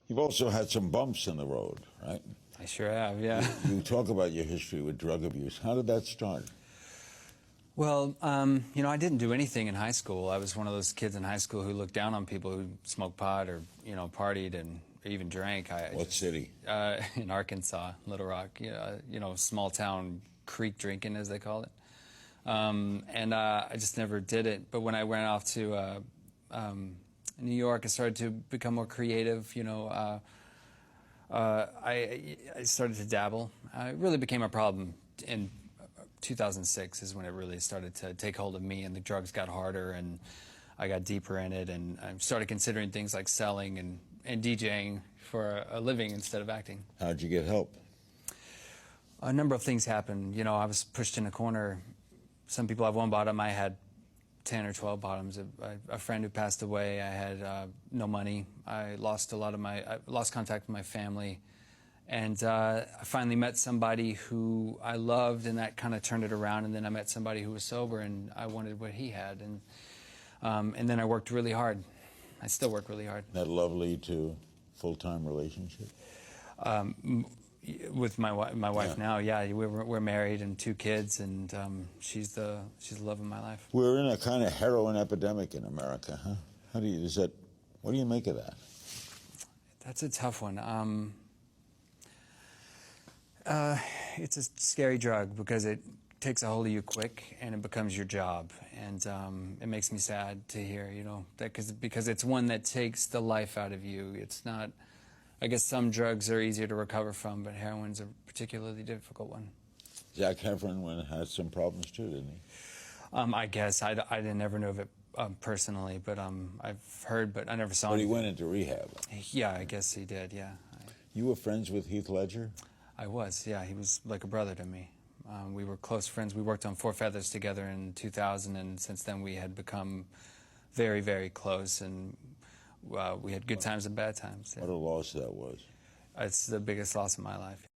You've also had some bumps in the road, right? I sure have, yeah. You talk about your history with drug abuse. How did that start? Well, you know, I didn't do anything in high school. I was one of those kids in high school who looked down on people who smoked pot or, you know, partied and even drank. What city? In Arkansas, Little Rock, you know, small town creek drinking, as they call it. I just never did it. But when I went off to New York, I started to become more creative, you know. I started to dabble. It really became a problem in 2006 is when it really started to take hold of me, and the drugs got harder, and I got deeper in it, and I started considering things like selling and DJing for a living instead of acting. How'd you get help? A number of things happened. You know, I was pushed in a corner. Some people have one bottom. I had 10 or 12 bottoms. A friend who passed away. I had no money. I lost I lost contact with my family. And I finally met somebody who I loved, and that kind of turned it around. And then I met somebody who was sober, and I wanted what he had. And then I worked really hard. I still work really hard. That love lead to full-time relationship? With my wife now, yeah, we're married and 2 kids, and she's the love of my life. We're in a kind of heroin epidemic in America, huh? What do you make of that? That's a tough one. It's a scary drug because it takes a hold of you quick and it becomes your job, and it makes me sad to hear, you know, that because it's one that takes the life out of you. It's not. I guess some drugs are easier to recover from, but heroin's a particularly difficult one. Zac Efron had some problems too, didn't he? I guess I didn't ever know of it personally, but I've heard, but I never saw him. But he went into rehab. Yeah, I guess he did. Yeah. You were friends with Heath Ledger? I was. Yeah, he was like a brother to me. We were close friends. We worked on Four Feathers together in 2000, and since then we had become very, very close, and we had good times and bad times. What a loss that was. It's the biggest loss of my life.